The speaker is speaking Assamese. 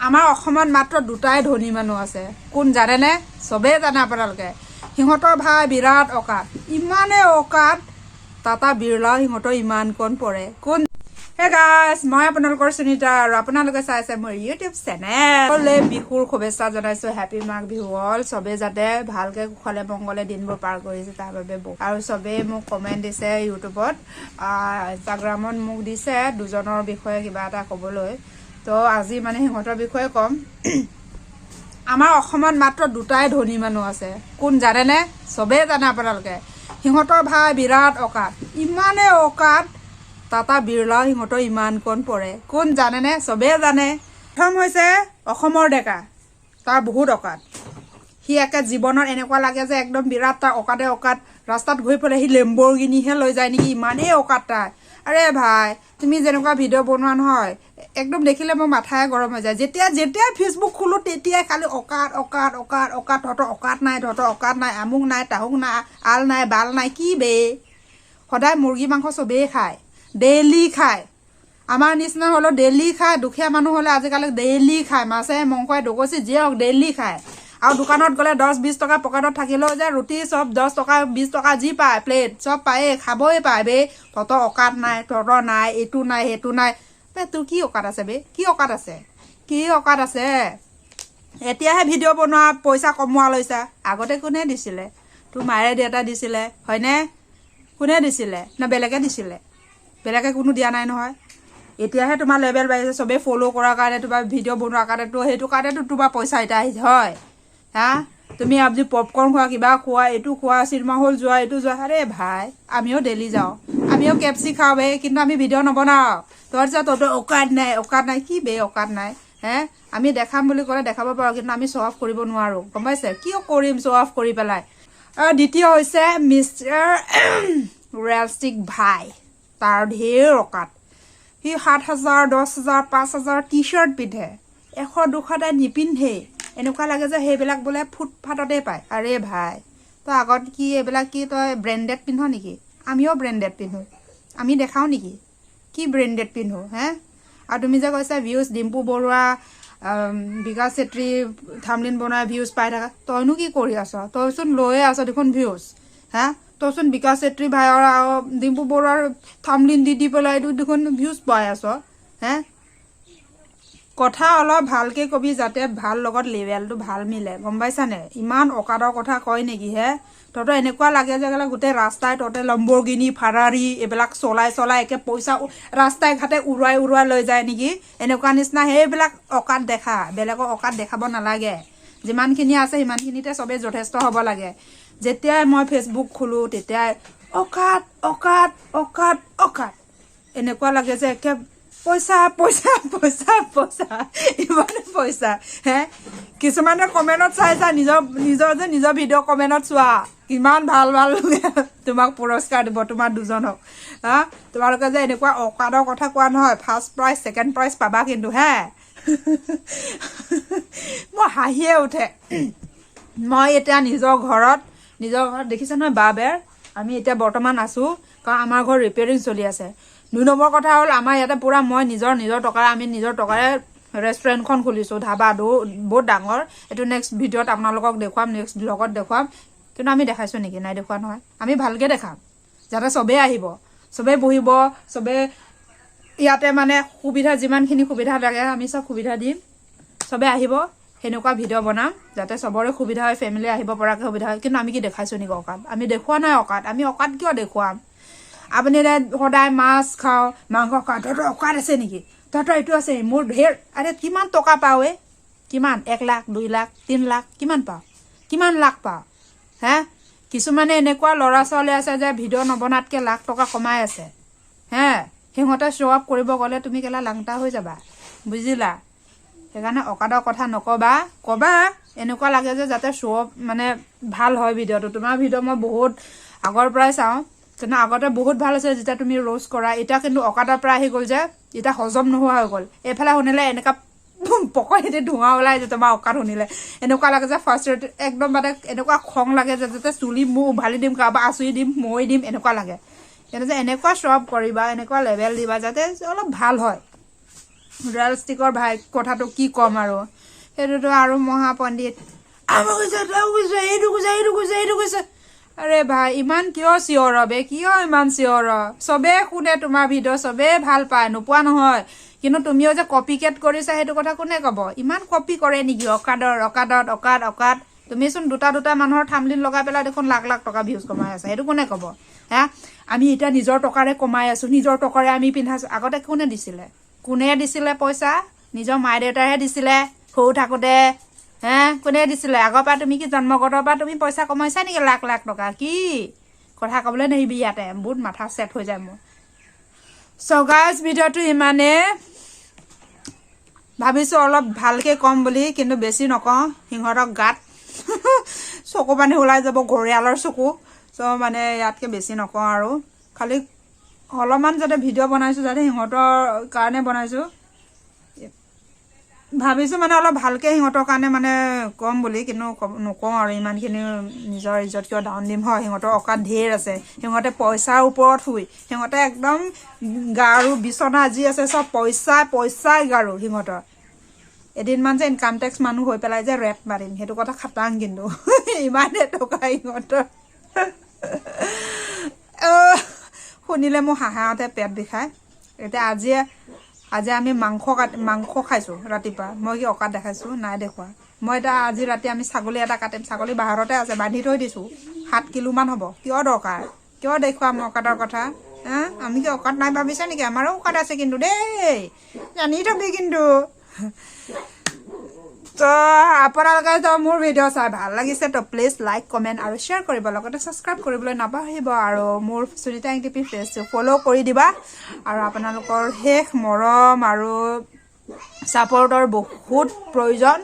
আমাৰ অসমত মাত্ৰ দুটাই ধনী মানুহ আছে। কোন জানেনে? চবেই জানে আপোনালোকে। সিহঁতৰ ভাই বিৰাট অকাত, ইমানেই অকাত টাটা বিৰলা সিহঁতৰ ইমান কণ পৰে। কোন? হে গাইছ, মই আপোনালোকৰ সুনিতা আৰু আপোনালোকে চাইছে মোৰ ইউটিউব চেনেল। বিহুৰ শুভেচ্ছা জনাইছো। Happy Magh Bihu all. চবেই যাতে ভালকে কুশলে মংগলে দিনবোৰ পাৰ কৰিছে তাৰ বাবে আৰু চবেই মোক কমেণ্ট দিছে ইউটিউবত, ইনষ্টাগ্ৰামত মোক দিছে দুজনৰ বিষয়ে কিবা এটা ক'বলৈ। তো আজি মানে সিহঁতৰ বিষয়ে ক'ম। আমাৰ অসমত মাত্ৰ দুটাই ধনী মানুহ আছে। কোন জানেনে? চবেই জানে আপোনালোকে। সিহঁতৰ ভাই বিৰাট অকাত, ইমানেই অকাত টাটা বিৰলা সিহঁতৰ ইমান কণ পৰে। কোন জানেনে? চবেই জানে। প্ৰথম হৈছে অসমৰ ডেকা, তাৰ বহুত অকাত। সি একে জীৱনত এনেকুৱা লাগে যে একদম বিৰাট তাৰ অকাতে অকাত। ৰাস্তাত ঘূৰি পেলাই সি লেম্বৰগিনিহে লৈ যায় নেকি, ইমানেই অকাত তাৰ। আৰে ভাই, তুমি যেনেকুৱা ভিডিঅ' বনোৱা নহয়, একদম দেখিলে মোৰ মাথাই গৰম হৈ যায়। যেতিয়া ফেচবুক খোলোঁ তেতিয়াই খালি অকাত অকাত অকাত অকাত। তহঁতৰ অকাত নাই, তহঁতৰ অকাত নাই, আমুক নাই, তাহুক নাই, আল নাই, বাল নাই, কি বে? সদায় মুৰ্গী মাংস চবেই খায়, ডেইলি খায়। আমাৰ নিচিনা হ'লেও ডেইলি খায়, দুখীয়া মানুহ হ'লে আজিকালি ডেইলি খায়। মাছে মাংসই ডগচি যিয়ে হওক ডেইলি খায়। আৰু দোকানত গ'লে 10-20 টকা পকেটত থাকিলেও যে ৰুটি চব 10 টকা 20 টকা যি পায় প্লেট চব পায়েই, খাবই পায় বে। তহঁতৰ অকাত নাই, তহঁতৰ নাই, এইটো নাই সেইটো নাই। বে তোৰ কি অকাত আছে বে? কি অকাত আছে? কি অকাত আছে? এতিয়াহে ভিডিঅ' বনোৱা পইচা কমোৱা লৈছা। আগতে কোনে দিছিলে? তোৰ মায়ে দেউতা দিছিলে হয়নে? কোনে দিছিলে? না বেলেগে দিছিলে? বেলেগে কোনো দিয়া নাই নহয়। এতিয়াহে তোমাৰ লেভেল বাঢ়িছে, চবেই ফ'ল' কৰাৰ কাৰণে, তোমাৰ ভিডিঅ' বনোৱাৰ কাৰণেতো, সেইটো কাৰণেতো তোমাৰ পইচা এতিয়া আহিছে হয়। হা, তুমি আজি পপকৰ্ন খোৱা, কিবা খোৱা, এইটো খোৱা, চিনেমা হল যোৱা, এইটো যোৱা। আৰে ভাই, আমিও ডেইলি যাওঁ, আমিও কেপচি খাওঁ বে, কিন্তু আমি ভিডিঅ' নবনাওঁ। তহঁতৰ অকাত নাই, অকাত নাই, কি বে অকাত নাই? হে, আমি দেখাম বুলি ক'লে দেখাব পাৰোঁ, কিন্তু আমি শ্ব' অফ কৰিব নোৱাৰোঁ, গম পাইছে? কিয় কৰিম শ্ব' অফ কৰি পেলাই। দ্বিতীয় হৈছে মিষ্টাৰ ৰিয়েলিষ্টিক ভাই, তাৰ ঢেৰ অকাত। সি 7,000, 10,000, 5,000 টি চাৰ্ট পিন্ধে, 100-200 নিপিন্ধেই। এনেকুৱা লাগে যে সেইবিলাক বোলে ফুটফাটতে পায়। আৰে ভাই, তই আগত কি এইবিলাক কি তই ব্ৰেণ্ডেড পিন্ধ নেকি? আমিও ব্ৰেণ্ডেড পিন্ধোঁ, আমি দেখাওঁ নেকি কি ব্ৰেণ্ডেড পিন্ধোঁ? হে, আৰু তুমি যে কৈছা ভিউজ, ডিম্পু বৰুৱা, বিকাশ চেত্ৰী থামলিন বনাই ভিউজ পাই থাকা। তইনো কি কৰি আছ? তইচোন লৈয়ে আছ দেখোন ভিউজ। হা, তইচোন বিকাশ চেত্ৰী ভাইৰ আৰু ডিম্পু বৰুৱাৰ থামলিন দি পেলাই এইটো দেখোন ভিউজ পাই আছ। হে, কথা অলপ ভালকৈ কবি যাতে ভাল লগত লেভেলটো ভাল মিলে, গম পাইছানে? ইমান অকাদৰ কথা কয় নেকি হে? তহঁতৰ এনেকুৱা লাগে যে গোটেই ৰাস্তাই তহঁতে লম্বৰগিনি, ফাৰাৰী এইবিলাক চলাই একে পইচা ৰাস্তাই ঘাটে উৰুৱাই লৈ যায় নেকি? এনেকুৱা নিচিনা সেইবিলাক অকাত দেখা। বেলেগৰ অকাত দেখাব নালাগে। যিমানখিনি আছে সিমানখিনিতে চবেই যথেষ্ট হ'ব লাগে। যেতিয়াই মই ফেচবুক খোলোঁ তেতিয়াই অকাত অকাত অকাত অকাত। এনেকুৱা লাগে যে একে পইচা পইচা পইচা পইচা, ইমানে পইচা। হে, কিছুমানে কমেণ্টত চাইছা, নিজৰ ভিডিঅ' কমেণ্টত চোৱা, কিমান ভাল তোমাক পুৰস্কাৰ দিব, তোমাৰ দুজনক। হা, তোমালোকে যে এনেকুৱা অকাদৰ কথা কোৱা নহয়, ফাৰ্ষ্ট প্ৰাইজ ছেকেণ্ড প্ৰাইজ পাবা কিন্তু হে। মোৰ হাঁহিয়ে উঠে। মই এতিয়া নিজৰ ঘৰত দেখিছে নহয় বা বেৰ, আমি এতিয়া বৰ্তমান আছোঁ কাৰণ আমাৰ ঘৰ ৰিপেয়াৰিং চলি আছে। 2 নম্বৰ কথা হ'ল আমাৰ ইয়াতে পূৰা মই নিজৰ টকাৰে আমি নিজৰ টকাৰে ৰেষ্টুৰেণ্টখন খুলিছোঁ, ধাবাটো বহুত ডাঙৰ। এইটো নেক্সট ভিডিঅ'ত আপোনালোকক দেখুৱাম, নেক্সট ব্লগত দেখুৱাম। কিন্তু আমি দেখাইছোঁ নেকি? নাই দেখুওৱা নহয়। আমি ভালকৈ দেখাম যাতে চবেই আহিব, চবেই বহিব, চবেই ইয়াতে মানে সুবিধা যিমানখিনি সুবিধা লাগে আমি চব সুবিধা দিম। চবেই আহিব, সেনেকুৱা ভিডিঅ' বনাম যাতে চবৰে সুবিধা হয়, ফেমিলি আহিব পৰাকৈ সুবিধা হয়। কিন্তু আমি কি দেখাইছোঁ নেকি অকাত? আমি দেখুওৱা নাই অকাত। আমি অকাত কিয় দেখুৱাম? আপুনি সদায় মাছ খাওঁ, মাংস খাওঁ, তহঁতৰ অকাত আছে নেকি? তহঁতৰ এইটো আছে, মোৰ ঢেৰ। আৰে কিমান টকা পাওঁ? কিমান? 1 লাখ, 2 লাখ, 3 লাখ, কিমান পাওঁ? কিমান লাখ পাওঁ? হে, কিছুমানে এনেকুৱা ল'ৰা ছোৱালী আছে যে ভিডিঅ' নবনাতকৈ লাখ টকা কমাই আছে। হে, সিহঁতে শ্ব' অফ কৰিব গ'লে তুমি কেলা লাংটা হৈ যাবা, বুজিলা? সেইকাৰণে অকাদৰ কথা নক'বা, ক'বা এনেকুৱা লাগে যে যাতে শ্ব' অফ মানে ভাল হয় ভিডিঅ'টো। তোমাৰ ভিডিঅ' মই বহুত আগৰ পৰাই চাওঁ, কিন্তু আগতে বহুত ভাল আছে যেতিয়া তুমি ৰ'ষ্ট কৰা। এতিয়া কিন্তু অকাদৰ পৰা আহি গ'ল যে এতিয়া হজম নোহোৱা হৈ গ'ল। এইফালে শুনিলে এনেকুৱা পকৰেদি ধোঁৱা ওলাই যে তোমাৰ অকাত শুনিলে। এনেকুৱা লাগে যে ফাৰ্ষ্ট একদম মানে এনেকুৱা খং লাগে যে যাতে চুলি মোৰ উভালি দিম, কাৰোবাৰ আঁচুৰি দিম, মৰি দিম, এনেকুৱা লাগে। কিন্তু যে এনেকুৱা শ্ব' অফ কৰিবা, এনেকুৱা লেভেল দিবা যাতে অলপ ভাল হয়। ৰিয়েলিষ্টিকৰ ভাই কথাটো কি ক'ম আৰু সেইটোতো আৰু মহাপণ্ডিত আমাক কৈছে এইটো কৈছে আৰে ভাই ইমান কিয় চিঞৰ বে কিয় ইমান চিঞৰ চবে শুনে তোমাৰ ভিডিঅ' চবে ভাল পায় নোপোৱা নহয় কিন্তু তুমিও যে কপি কেট কৰিছা সেইটো কথা কোনে ক'ব ইমান কপি কৰে নেকি অকাত তুমিচোন দুটা মানুহৰ থামলিন লগাই পেলাই দেখোন লাখ টকা ভিউজ কমাই আছা সেইটো কোনে ক'ব হা আমি এতিয়া নিজৰ টকাৰে কমাই আছো নিজৰ টকাৰে আমি পিন্ধাইছো আগতে কোনে দিছিলে পইচা নিজৰ মাই দেউতাইহে দিছিলে সৰু থাকোতে হে কোনে দিছিলে আগৰ পৰা তুমি কি জন্মগতৰ পৰা তুমি পইচা কমাইছা নেকি লাখ টকা কি কথা ক'বলৈ নেহিবি ইয়াতে বহুত মাথা ছেট হৈ যায় মোৰ চ' গাইজ ভিডিঅ'টো ইমানে ভাবিছোঁ অলপ ভালকৈ ক'ম বুলি কিন্তু বেছি নকওঁ সিহঁতক গাত চকু পানী ওলাই যাব ঘৰিয়ালৰ চকু চ' মানে ইয়াতকৈ বেছি নকওঁ আৰু খালি অলপমান যাতে ভিডিঅ' বনাইছোঁ যাতে সিহঁতৰ কাৰণে বনাইছোঁ ভাবিছোঁ মানে অলপ ভালকৈ সিহঁতৰ কাৰণে মানে ক'ম বুলি কিন্তু নকওঁ আৰু ইমানখিনি নিজৰ ইজ্জত কিয় ডাউন দিম হয় সিহঁতৰ অকাত ঢেৰ আছে সিহঁতে পইচাৰ ওপৰত শুই সিহঁতে একদম গাৰু বিচনা যি আছে চব পইচাই গাৰু সিহঁতৰ এদিনমান যে ইনকাম টেক্স মানুহ হৈ পেলাই যে ৰেট মাৰিম সেইটো কথা খাটাং কিন্তু ইমানে টকা সিহঁতৰ শুনিলে মোৰ হাঁহাওঁতে পেট বিষায় এতিয়া আজি আমি মাংস খাইছোঁ ৰাতিপুৱা মই কি অকাত দেখাইছোঁ নাই দেখুওৱা মই এতিয়া আজি ৰাতি আমি ছাগলী এটা কাটিম ছাগলী বাহিৰতে আছে বান্ধি থৈ দিছোঁ 7 কিলোমান হ'ব কিয় দৰকাৰ কিয় দেখুৱাম অকাতৰ কথা আমি কি অকাত নাই ভাবিছা নেকি আমাৰো অকাত আছে কিন্তু দেই জানি থবি কিন্তু তো আপোনালোকে তো মোৰ ভিডিঅ' চাই ভাল লাগিছে তো প্লিজ লাইক কমেণ্ট আৰু শ্বেয়াৰ কৰিব লগতে ছাবস্ক্ৰাইব কৰিবলৈ নাপাহৰিব আৰু মোৰ সুনিতা এংটিপি পেজটো ফ'ল' কৰি দিবা আৰু আপোনালোকৰ শেষ মৰম আৰু ছাপৰ্টৰ বহুত প্ৰয়োজন